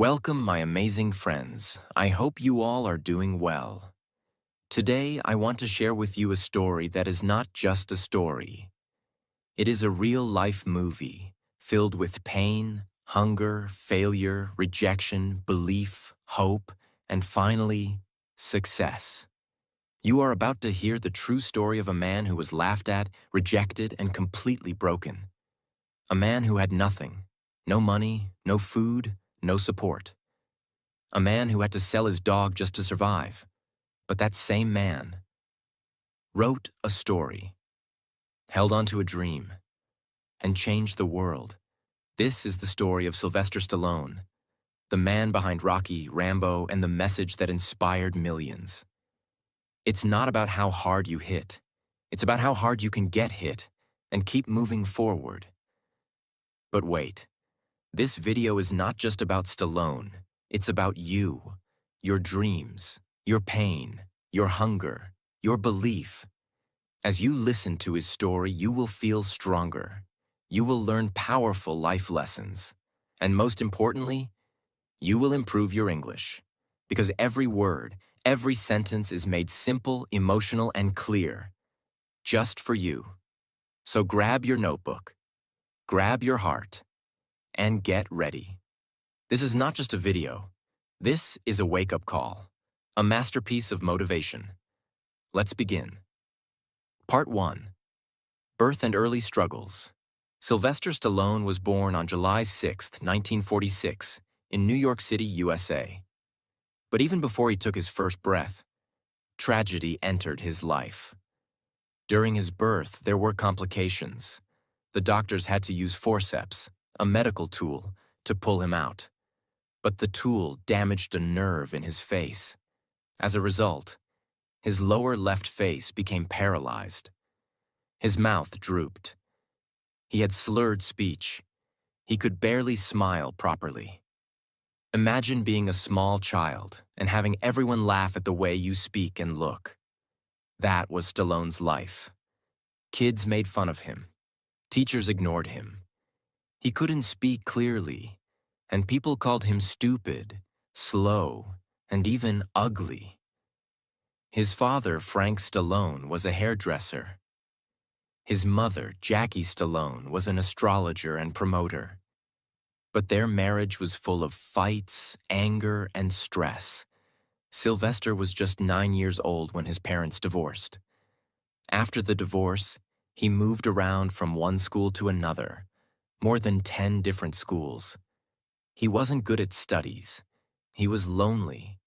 Welcome, my amazing friends. I hope you all are doing well. Today, I want to share with you a story that is not just a story. It is a real-life movie filled with pain, hunger, failure, rejection, belief, hope, and finally, success. You are about to hear the true story of a man who was laughed at, rejected, and completely broken. A man who had nothing, no money, no food, no support. A man who had to sell his dog just to survive. But that same man wrote a story, held on to a dream, and changed the world. This is the story of Sylvester Stallone, the man behind Rocky, Rambo, and the message that inspired millions. It's not about how hard you hit. It's about how hard you can get hit and keep moving forward. But wait, this video is not just about Stallone. It's about you, your dreams, your pain, your hunger, your belief. As you listen to his story, you will feel stronger. You will learn powerful life lessons. And most importantly, you will improve your English. Because every word, every sentence is made simple, emotional, and clear. Just for you. So grab your notebook, grab your heart, and get ready. This is not just a video. This is a wake-up call, a masterpiece of motivation. Let's begin. Part 1. Birth and Early Struggles. Sylvester Stallone was born on July 6, 1946, in New York City, USA. But even before he took his first breath, tragedy entered his life. During his birth, there were complications. The doctors had to use forceps, a medical tool, to pull him out. But the tool damaged a nerve in his face. As a result, his lower left face became paralyzed. His mouth drooped. He had slurred speech. He could barely smile properly. Imagine being a small child and having everyone laugh at the way you speak and look. That was Stallone's life. Kids made fun of him. Teachers ignored him. He couldn't speak clearly, and people called him stupid, slow, and even ugly. His father, Frank Stallone, was a hairdresser. His mother, Jackie Stallone, was an astrologer and promoter. But their marriage was full of fights, anger, and stress. Sylvester was just 9 years old when his parents divorced. After the divorce, he moved around from one school to another, more than 10 different schools. He wasn't good at studies. He was lonely.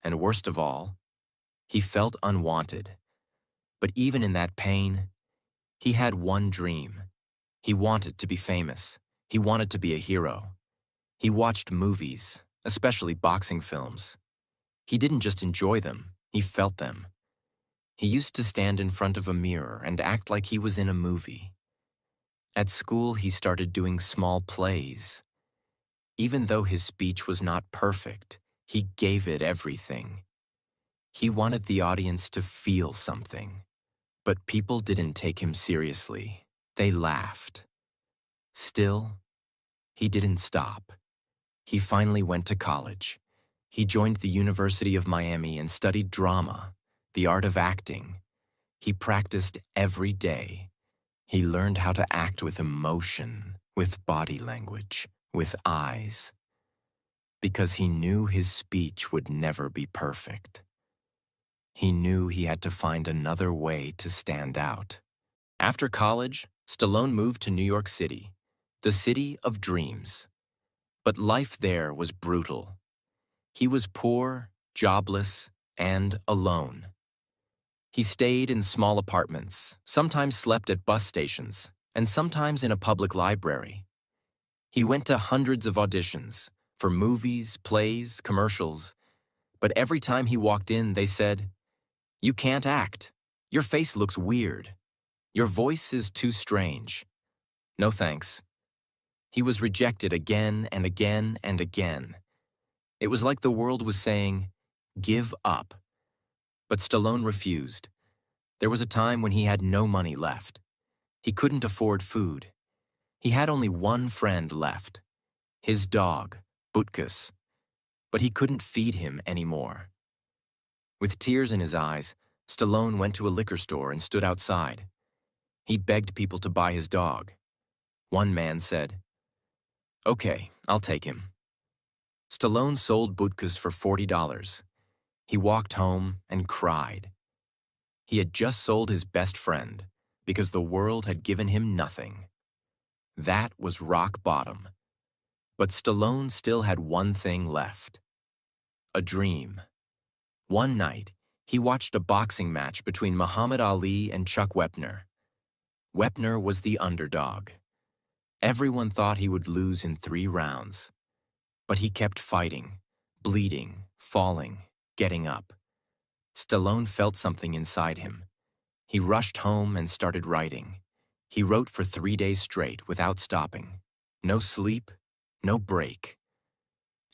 And worst of all, he felt unwanted. But even in that pain, he had one dream. He wanted to be famous. He wanted to be a hero. He watched movies, especially boxing films. He didn't just enjoy them, he felt them. He used to stand in front of a mirror and act like he was in a movie. At school, he started doing small plays. Even though his speech was not perfect, he gave it everything. He wanted the audience to feel something. But people didn't take him seriously. They laughed. Still, he didn't stop. He finally went to college. He joined the University of Miami and studied drama, the art of acting. He practiced every day. He learned how to act with emotion, with body language, with eyes. Because he knew his speech would never be perfect. He knew he had to find another way to stand out. After college, Stallone moved to New York City, the city of dreams. But life there was brutal. He was poor, jobless, and alone. He stayed in small apartments, sometimes slept at bus stations, and sometimes in a public library. He went to hundreds of auditions for movies, plays, commercials, but every time he walked in, they said, "You can't act. Your face looks weird. Your voice is too strange. No thanks." He was rejected again and again and again. It was like the world was saying, "Give up." But Stallone refused. There was a time when he had no money left. He couldn't afford food. He had only one friend left, his dog, Butkus. but he couldn't feed him anymore. With tears in his eyes, Stallone went to a liquor store and stood outside. He begged people to buy his dog. One man said, "Okay, I'll take him." Stallone sold Butkus for $40. He walked home and cried. He had just sold his best friend because the world had given him nothing. That was rock bottom. But Stallone still had one thing left: a dream. One night, he watched a boxing match between Muhammad Ali and Chuck Wepner. Wepner was the underdog. Everyone thought he would lose in 3 rounds. But he kept fighting, bleeding, falling, getting up. Stallone felt something inside him. He rushed home and started writing. He wrote for 3 days straight without stopping. No sleep, no break.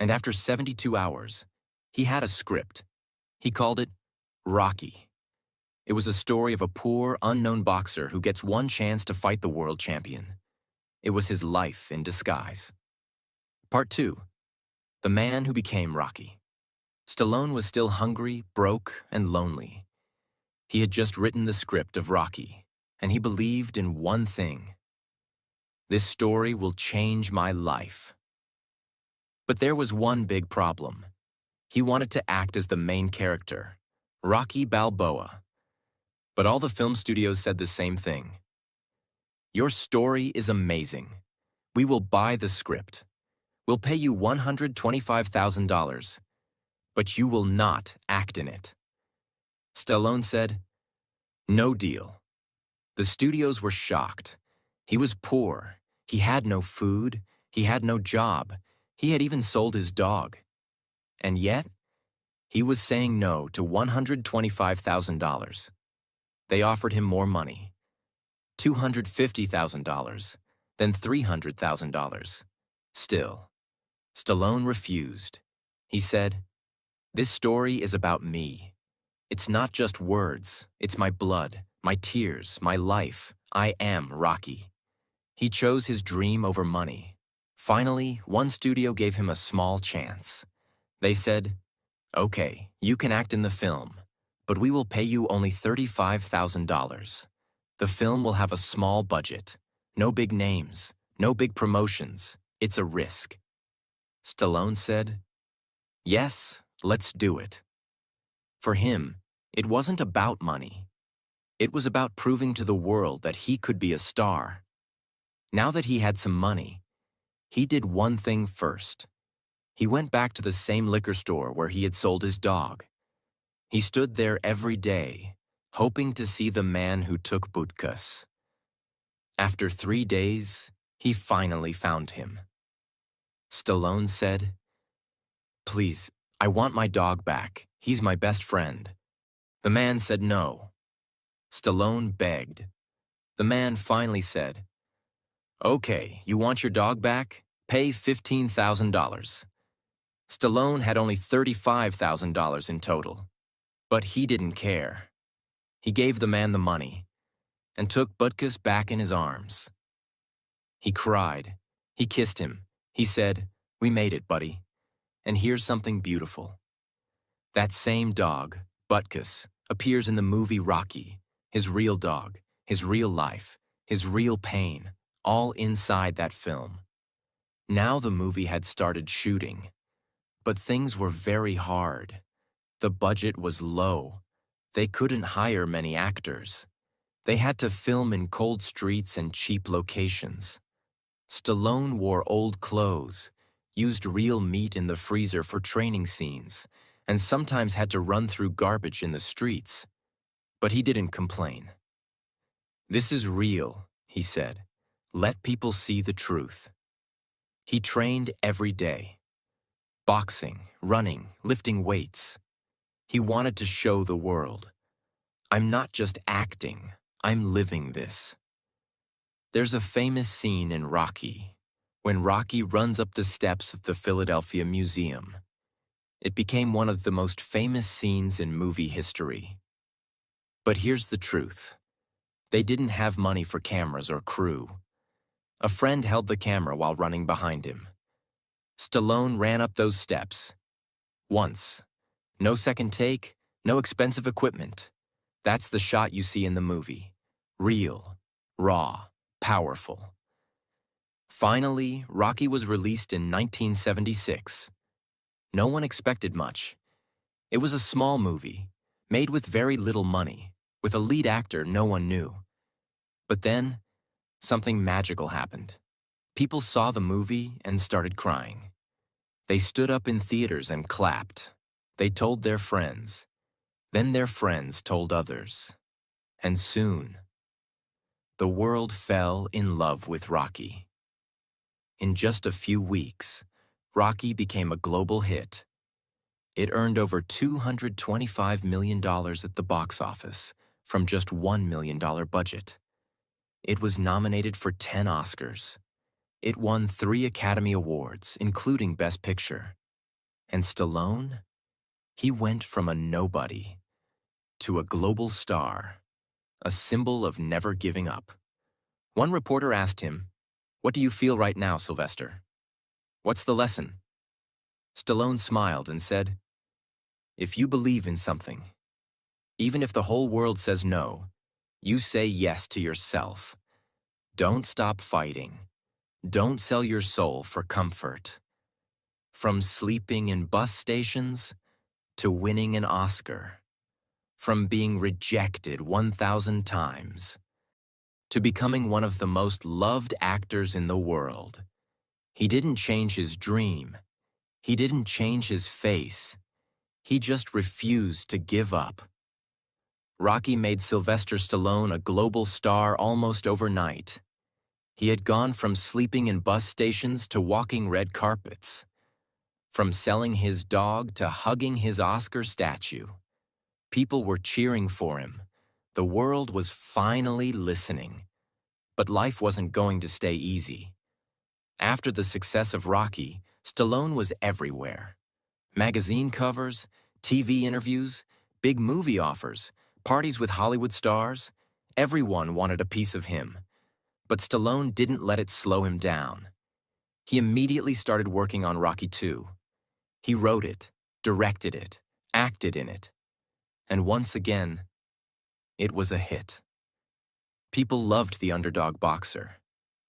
And after 72 hours, he had a script. He called it Rocky. It was a story of a poor, unknown boxer who gets one chance to fight the world champion. It was his life in disguise. Part 2. The Man Who Became Rocky. Stallone was still hungry, broke, and lonely. He had just written the script of Rocky, and he believed in one thing: this story will change my life. But there was one big problem. He wanted to act as the main character, Rocky Balboa. But all the film studios said the same thing. "Your story is amazing. We will buy the script. We'll pay you $125,000, but you will not act in it." Stallone said, "No deal." The studios were shocked. He was poor. He had no food. He had no job. He had even sold his dog. And yet, he was saying no to $125,000. They offered him more money, $250,000, then $300,000. Still, Stallone refused. He said, "This story is about me. It's not just words. It's my blood, my tears, my life. I am Rocky." He chose his dream over money. Finally, one studio gave him a small chance. They said, "Okay, you can act in the film, but we will pay you only $35,000. The film will have a small budget, no big names, no big promotions. It's a risk." Stallone said, "Yes, let's do it." For him, it wasn't about money. It was about proving to the world that he could be a star. Now that he had some money, he did one thing first. He went back to the same liquor store where he had sold his dog. He stood there every day, hoping to see the man who took Butkus. After 3 days, he finally found him. Stallone said, "Please, I want my dog back. He's my best friend." The man said no. Stallone begged. The man finally said, "Okay, you want your dog back? Pay $15,000. Stallone had only $35,000 in total, but he didn't care. He gave the man the money and took Butkus back in his arms. He cried. He kissed him. He said, "We made it, buddy. And here's something beautiful." That same dog, Butkus, appears in the movie Rocky, his real dog, his real life, his real pain, all inside that film. Now the movie had started shooting, but things were very hard. The budget was low. They couldn't hire many actors. They had to film in cold streets and cheap locations. Stallone wore old clothes, used real meat in the freezer for training scenes, and sometimes had to run through garbage in the streets. But he didn't complain. "This is real," he said. "Let people see the truth." He trained every day. Boxing, running, lifting weights. He wanted to show the world, "I'm not just acting, I'm living this." There's a famous scene in Rocky, when Rocky runs up the steps of the Philadelphia Museum. It became one of the most famous scenes in movie history. But here's the truth. They didn't have money for cameras or crew. A friend held the camera while running behind him. Stallone ran up those steps. Once. No second take, no expensive equipment. That's the shot you see in the movie. Real, raw, powerful. Finally, Rocky was released in 1976. No one expected much. It was a small movie, made with very little money, with a lead actor no one knew. But then, something magical happened. People saw the movie and started crying. They stood up in theaters and clapped. They told their friends. Then their friends told others. And soon, the world fell in love with Rocky. In just a few weeks, Rocky became a global hit. It earned over $225 million at the box office from just $1 million budget. It was nominated for 10 Oscars. It won 3 Academy Awards, including Best Picture. And Stallone? He went from a nobody to a global star, a symbol of never giving up. One reporter asked him, "What do you feel right now, Sylvester? What's the lesson?" Stallone smiled and said, "If you believe in something, even if the whole world says no, you say yes to yourself. Don't stop fighting. Don't sell your soul for comfort. From sleeping in bus stations to winning an Oscar. From being rejected 1,000 times to becoming one of the most loved actors in the world. He didn't change his dream. He didn't change his face. He just refused to give up." Rocky made Sylvester Stallone a global star almost overnight. He had gone from sleeping in bus stations to walking red carpets, from selling his dog to hugging his Oscar statue. People were cheering for him. The world was finally listening. But life wasn't going to stay easy. After the success of Rocky, Stallone was everywhere. Magazine covers, TV interviews, big movie offers, parties with Hollywood stars. Everyone wanted a piece of him. But Stallone didn't let it slow him down. He immediately started working on Rocky II. He wrote it, directed it, acted in it. And once again, it was a hit. People loved the underdog boxer.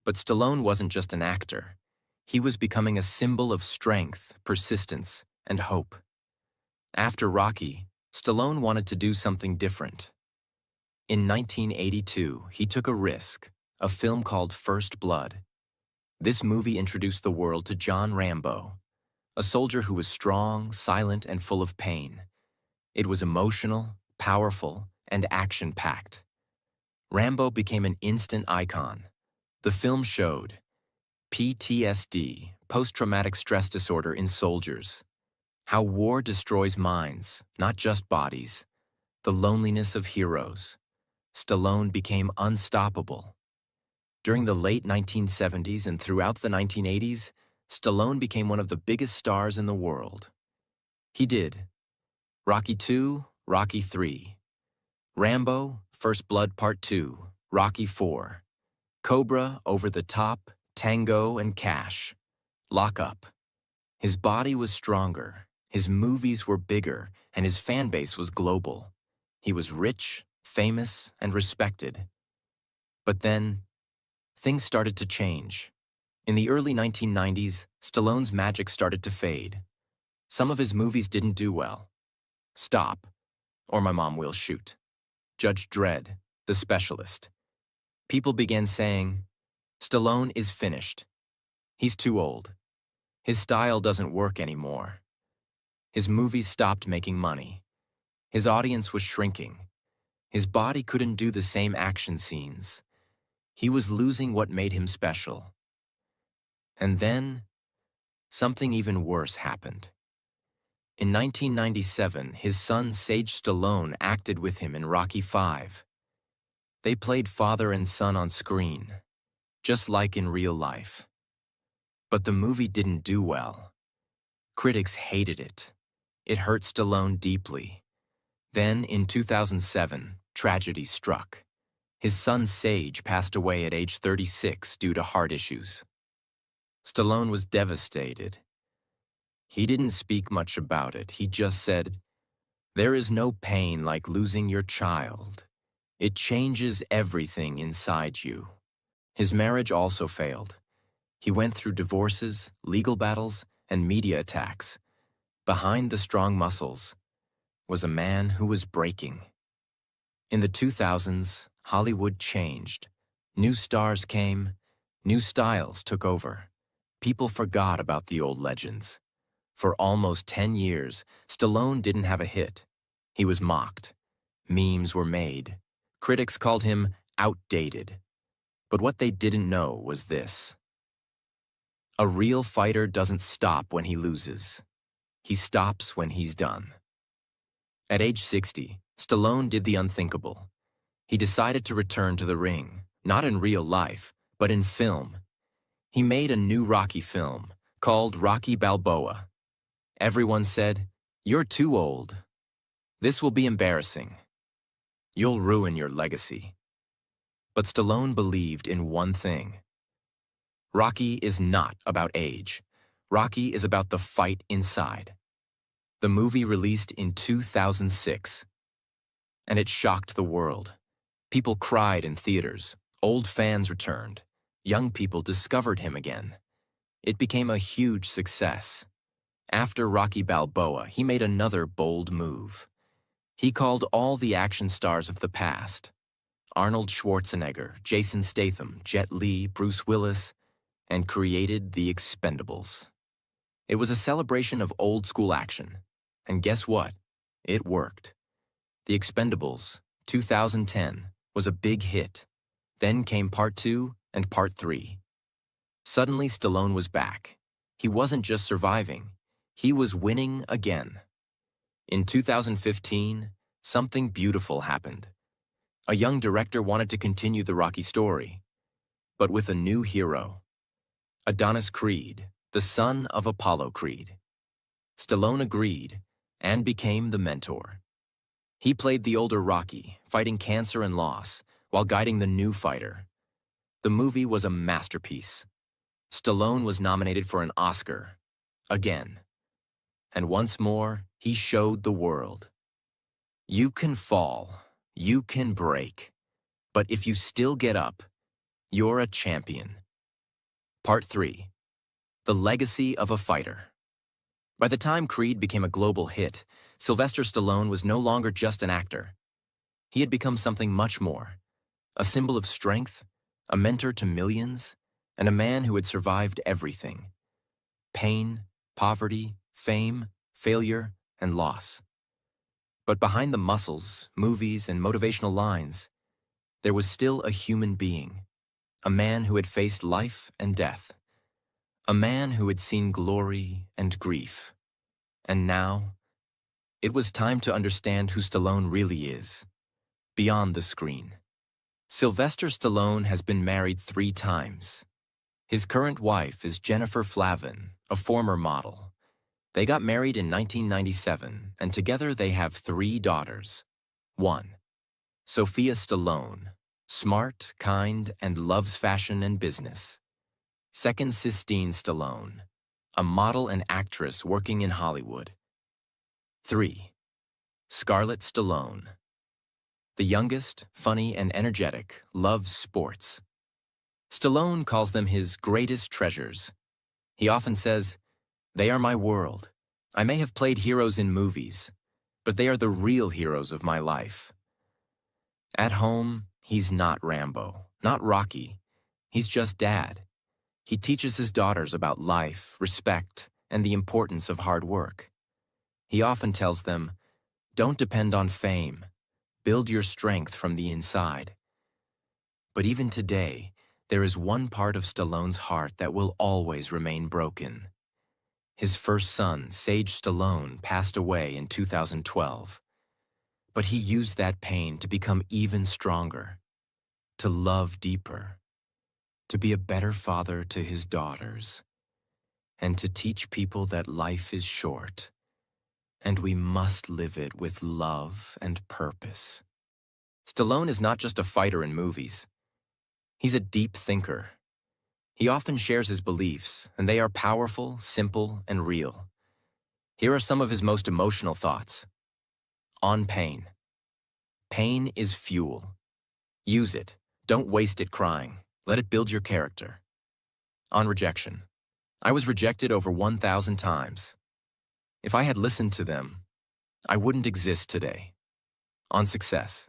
But Stallone wasn't just an actor. He was becoming a symbol of strength, persistence, and hope. After Rocky, Stallone wanted to do something different. In 1982, he took a risk, a film called First Blood. This movie introduced the world to John Rambo, a soldier who was strong, silent, and full of pain. It was emotional, powerful, and action-packed. Rambo became an instant icon. The film showed PTSD, post-traumatic stress disorder in soldiers, how war destroys minds, not just bodies, the loneliness of heroes. Stallone became unstoppable. During the late 1970s and throughout the 1980s, Stallone became one of the biggest stars in the world. He did Rocky II, Rocky III, Rambo, First Blood Part 2, Rocky IV, Cobra, Over the Top, Tango, and Cash, Lock Up. His body was stronger, his movies were bigger, and his fan base was global. He was rich, famous, and respected. But then, things started to change. In the early 1990s, Stallone's magic started to fade. Some of his movies didn't do well. Stop, or My Mom Will Shoot, Judge Dredd, The Specialist. People began saying, "Stallone is finished. He's too old. His style doesn't work anymore." His movies stopped making money. His audience was shrinking. His body couldn't do the same action scenes. He was losing what made him special. And then, something even worse happened. In 1997, his son Sage Stallone acted with him in Rocky V. They played father and son on screen, just like in real life. But the movie didn't do well. Critics hated it. It hurt Stallone deeply. Then, in 2007, tragedy struck. His son Sage passed away at age 36 due to heart issues. Stallone was devastated. He didn't speak much about it. He just said, "There is no pain like losing your child. It changes everything inside you." His marriage also failed. He went through divorces, legal battles, and media attacks. Behind the strong muscles was a man who was breaking. In the 2000s, Hollywood changed. New stars came, new styles took over. People forgot about the old legends. For almost 10 years, Stallone didn't have a hit. He was mocked. Memes were made. Critics called him outdated. But what they didn't know was this: a real fighter doesn't stop when he loses. He stops when he's done. At age 60, Stallone did the unthinkable. He decided to return to the ring, not in real life, but in film. He made a new Rocky film called Rocky Balboa. Everyone said, "You're too old. This will be embarrassing. You'll ruin your legacy." But Stallone believed in one thing. Rocky is not about age. Rocky is about the fight inside. The movie released in 2006, and it shocked the world. People cried in theaters. Old fans returned. Young people discovered him again. It became a huge success. After Rocky Balboa, he made another bold move. He called all the action stars of the past: Arnold Schwarzenegger, Jason Statham, Jet Li, Bruce Willis, and created The Expendables. It was a celebration of old-school action. And guess what? It worked. The Expendables, 2010, was a big hit. Then came Part 2 and Part 3. Suddenly, Stallone was back. He wasn't just surviving. He was winning again. In 2015, something beautiful happened. A young director wanted to continue the Rocky story, but with a new hero: Adonis Creed, the son of Apollo Creed. Stallone agreed and became the mentor. He played the older Rocky, fighting cancer and loss, while guiding the new fighter. The movie was a masterpiece. Stallone was nominated for an Oscar, again. And once more, he showed the world: you can fall, you can break, but if you still get up, you're a champion. Part 3. The Legacy of a Fighter. By the time Creed became a global hit, Sylvester Stallone was no longer just an actor. He had become something much more: a symbol of strength, a mentor to millions, and a man who had survived everything: pain, poverty, fame, failure, and loss. But behind the muscles, movies, and motivational lines, there was still a human being, a man who had faced life and death, a man who had seen glory and grief. And now, it was time to understand who Stallone really is, beyond the screen. Sylvester Stallone has been married 3 times. His current wife is Jennifer Flavin, a former model. They got married in 1997, and together they have 3 daughters. 1. Sophia Stallone, smart, kind, and loves fashion and business. 2nd, Sistine Stallone, a model and actress working in Hollywood. 3. Scarlett Stallone. The youngest, funny, and energetic, loves sports. Stallone calls them his greatest treasures. He often says, "They are my world. I may have played heroes in movies, but they are the real heroes of my life." At home, he's not Rambo, not Rocky. He's just Dad. He teaches his daughters about life, respect, and the importance of hard work. He often tells them, "Don't depend on fame. Build your strength from the inside." But even today, there is one part of Stallone's heart that will always remain broken. His first son, Sage Stallone, passed away in 2012. But he used that pain to become even stronger, to love deeper, to be a better father to his daughters, and to teach people that life is short, and we must live it with love and purpose. Stallone is not just a fighter in movies. He's a deep thinker. He often shares his beliefs, and they are powerful, simple, and real. Here are some of his most emotional thoughts. On pain. Pain is fuel. Use it. Don't waste it crying. Let it build your character. On rejection. I was rejected over 1,000 times. If I had listened to them, I wouldn't exist today. On success.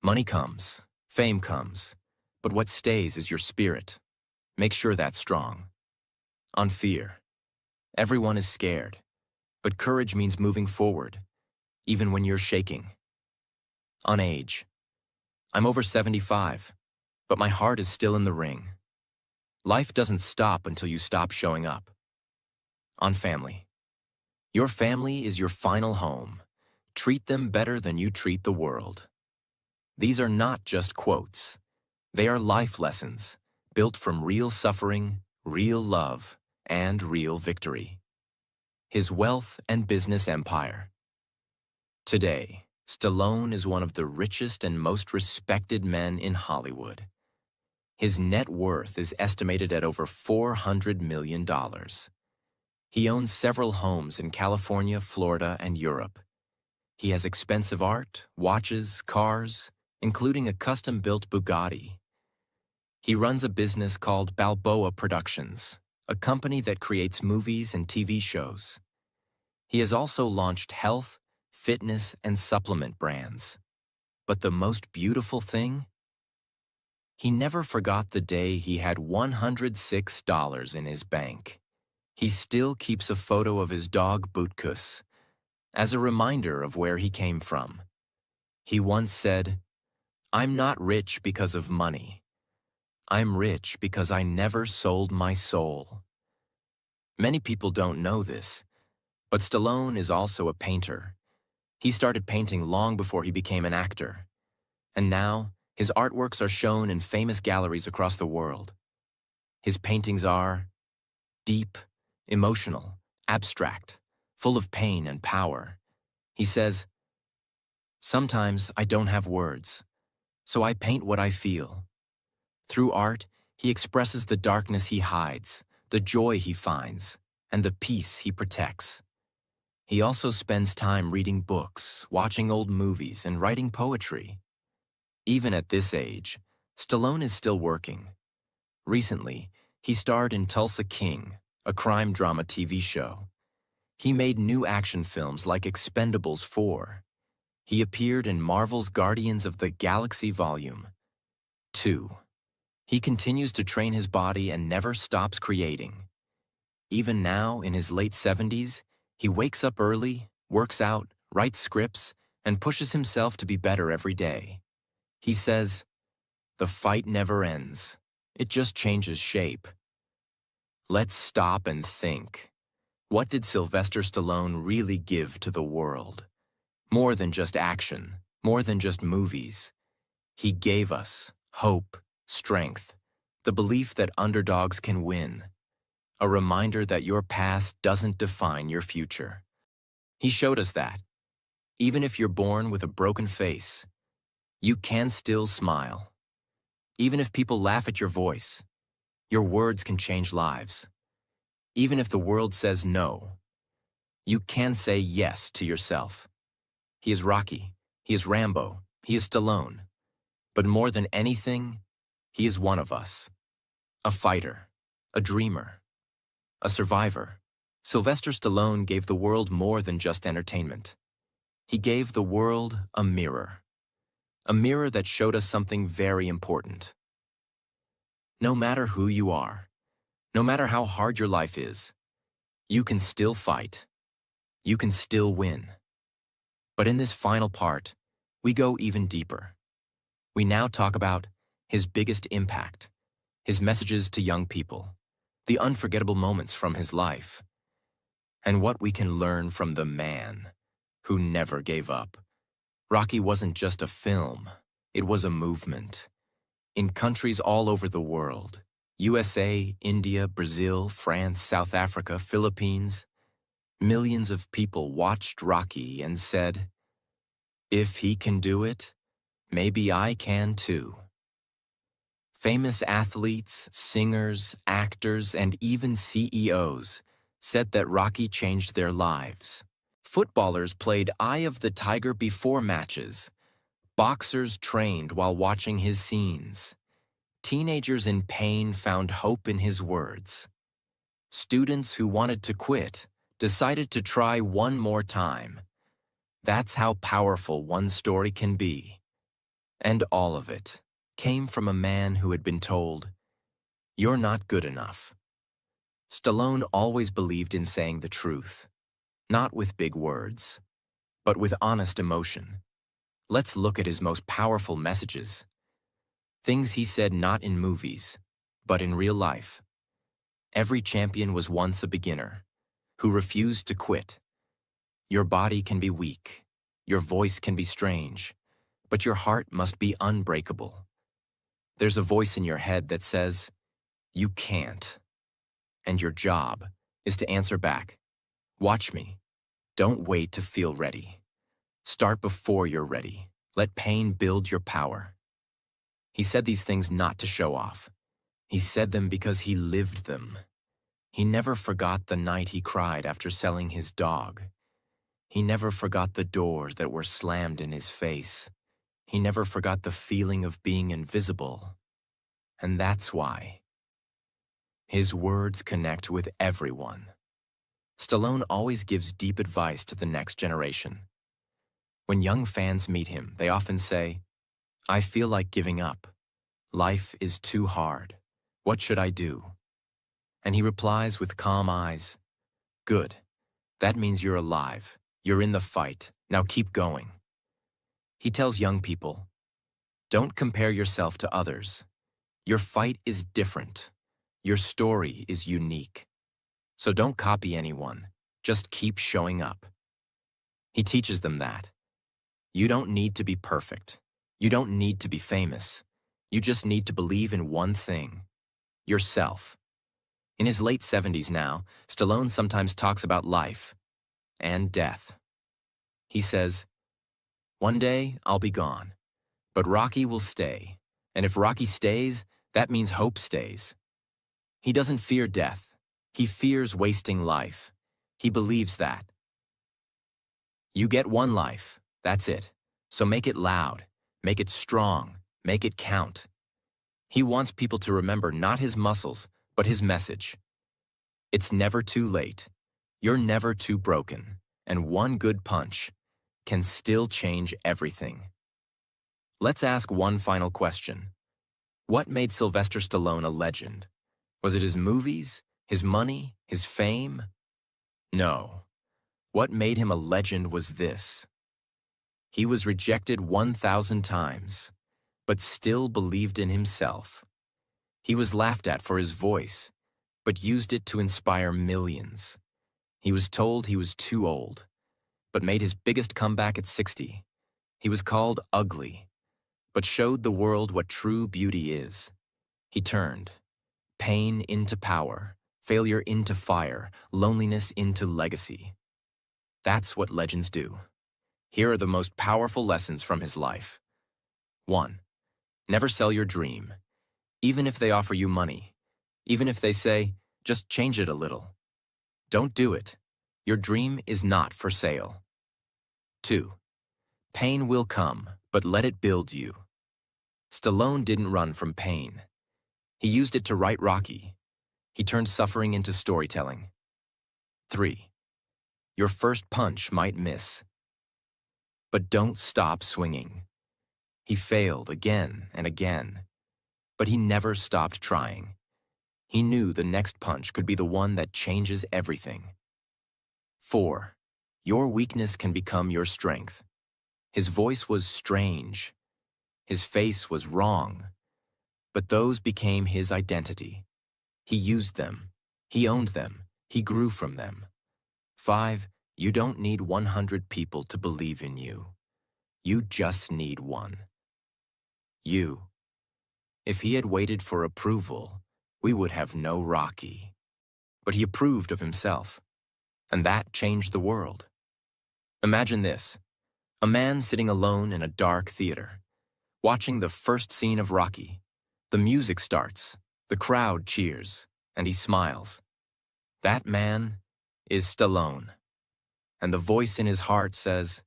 Money comes, fame comes, but what stays is your spirit. Make sure that's strong. On fear. Everyone is scared, but courage means moving forward, even when you're shaking. On age. I'm over 75, but my heart is still in the ring. Life doesn't stop until you stop showing up. On family. Your family is your final home. Treat them better than you treat the world. These are not just quotes. They are life lessons, built from real suffering, real love, and real victory. His wealth and business empire. Today, Stallone is one of the richest and most respected men in Hollywood. His net worth is estimated at over $400 million. He owns several homes in California, Florida, and Europe. He has expensive art, watches, cars, including a custom-built Bugatti. He runs a business called Balboa Productions, a company that creates movies and TV shows. He has also launched health, fitness, and supplement brands. But the most beautiful thing? He never forgot the day he had $106 in his bank. He still keeps a photo of his dog Bootkus as a reminder of where he came from. He once said, "I'm not rich because of money. I'm rich because I never sold my soul." Many people don't know this, but Stallone is also a painter. He started painting long before he became an actor, and now his artworks are shown in famous galleries across the world. His paintings are deep, emotional, abstract, full of pain and power. He says, "Sometimes I don't have words, so I paint what I feel." Through art, he expresses the darkness he hides, the joy he finds, and the peace he protects. He also spends time reading books, watching old movies, and writing poetry. Even at this age, Stallone is still working. Recently, he starred in Tulsa King, a crime drama TV show. He made new action films like Expendables 4. He appeared in Marvel's Guardians of the Galaxy Volume 2. He continues to train his body and never stops creating. Even now, in his late 70s, he wakes up early, works out, writes scripts, and pushes himself to be better every day. He says, "The fight never ends. It just changes shape." Let's stop and think. What did Sylvester Stallone really give to the world? More than just action, more than just movies. He gave us hope, strength, the belief that underdogs can win, a reminder that your past doesn't define your future. He showed us that, even if you're born with a broken face, you can still smile. Even if people laugh at your voice, your words can change lives. Even if the world says no, you can say yes to yourself. He is Rocky, he is Rambo, he is Stallone. But more than anything, he is one of us. A fighter, a dreamer, a survivor. Sylvester Stallone gave the world more than just entertainment. He gave the world a mirror that showed us something very important. No matter who you are, no matter how hard your life is, you can still fight. You can still win. But in this final part, we go even deeper. We now talk about his biggest impact, his messages to young people, the unforgettable moments from his life, and what we can learn from the man who never gave up. Rocky wasn't just a film, it was a movement. In countries all over the world, USA, India, Brazil, France, South Africa, Philippines, millions of people watched Rocky and said, "If he can do it, maybe I can too." Famous athletes, singers, actors, and even CEOs said that Rocky changed their lives. Footballers played Eye of the Tiger before matches. Boxers trained while watching his scenes. Teenagers in pain found hope in his words. Students who wanted to quit decided to try one more time. That's how powerful one story can be. And all of it came from a man who had been told, "You're not good enough." Stallone always believed in saying the truth, not with big words, but with honest emotion. Let's look at his most powerful messages. Things he said not in movies, but in real life. Every champion was once a beginner who refused to quit. Your body can be weak, your voice can be strange, but your heart must be unbreakable. There's a voice in your head that says, "You can't." And your job is to answer back, "Watch me. Don't wait to feel ready. Start before you're ready. Let pain build your power." He said these things not to show off. He said them because he lived them. He never forgot the night he cried after selling his dog. He never forgot the doors that were slammed in his face. He never forgot the feeling of being invisible. And that's why his words connect with everyone. Stallone always gives deep advice to the next generation. When young fans meet him, they often say, "I feel like giving up. Life is too hard. What should I do?" And he replies with calm eyes, "Good. That means you're alive. You're in the fight. Now keep going." He tells young people, "Don't compare yourself to others. Your fight is different. Your story is unique. So don't copy anyone. Just keep showing up." He teaches them that you don't need to be perfect. You don't need to be famous. You just need to believe in one thing: yourself. In his late 70s now, Stallone sometimes talks about life and death. He says, "One day I'll be gone, but Rocky will stay. And if Rocky stays, that means hope stays." He doesn't fear death. He fears wasting life. He believes that. You get one life. That's it. So make it loud. Make it strong. Make it count. He wants people to remember not his muscles, but his message. It's never too late. You're never too broken. And one good punch can still change everything. Let's ask one final question. What made Sylvester Stallone a legend? Was it his movies, his money, his fame? No. What made him a legend was this. He was rejected 1,000 times, but still believed in himself. He was laughed at for his voice, but used it to inspire millions. He was told he was too old, but made his biggest comeback at 60. He was called ugly, but showed the world what true beauty is. He turned pain into power, failure into fire, loneliness into legacy. That's what legends do. Here are the most powerful lessons from his life. 1. Never sell your dream. Even if they offer you money. Even if they say, "Just change it a little." Don't do it. Your dream is not for sale. 2. Pain will come, but let it build you. Stallone didn't run from pain. He used it to write Rocky. He turned suffering into storytelling. 3. Your first punch might miss, but don't stop swinging. He failed again and again, but he never stopped trying. He knew the next punch could be the one that changes everything. 4. Your weakness can become your strength. His voice was strange. His face was wrong. But those became his identity. He used them. He owned them. He grew from them. 5. You don't need 100 people to believe in you. You just need one. You. If he had waited for approval, we would have no Rocky. But he approved of himself, and that changed the world. Imagine this: a man sitting alone in a dark theater, watching the first scene of Rocky. The music starts, the crowd cheers, and he smiles. That man is Stallone, and the voice in his heart says,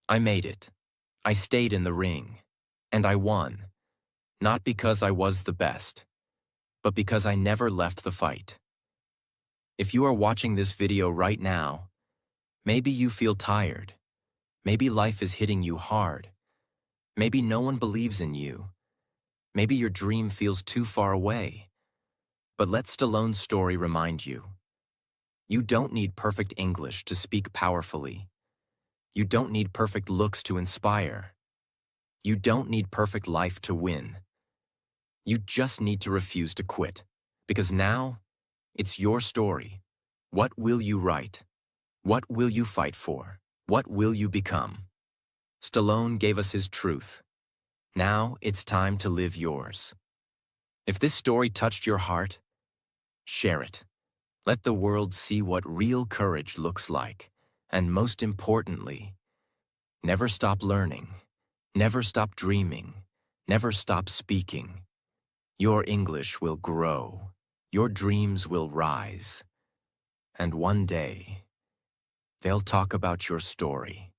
I made it. I stayed in the ring, and I won, not because I was the best, but because I never left the fight. If you are watching this video right now, maybe you feel tired. Maybe life is hitting you hard. Maybe no one believes in you. Maybe your dream feels too far away. But let Stallone's story remind you. You don't need perfect English to speak powerfully. You don't need perfect looks to inspire. You don't need perfect life to win. You just need to refuse to quit. Because now, it's your story. What will you write? What will you fight for? What will you become? Stallone gave us his truth. Now it's time to live yours. If this story touched your heart, share it. Let the world see what real courage looks like. And most importantly, never stop learning. Never stop dreaming. Never stop speaking. Your English will grow. Your dreams will rise. And one day, they'll talk about your story.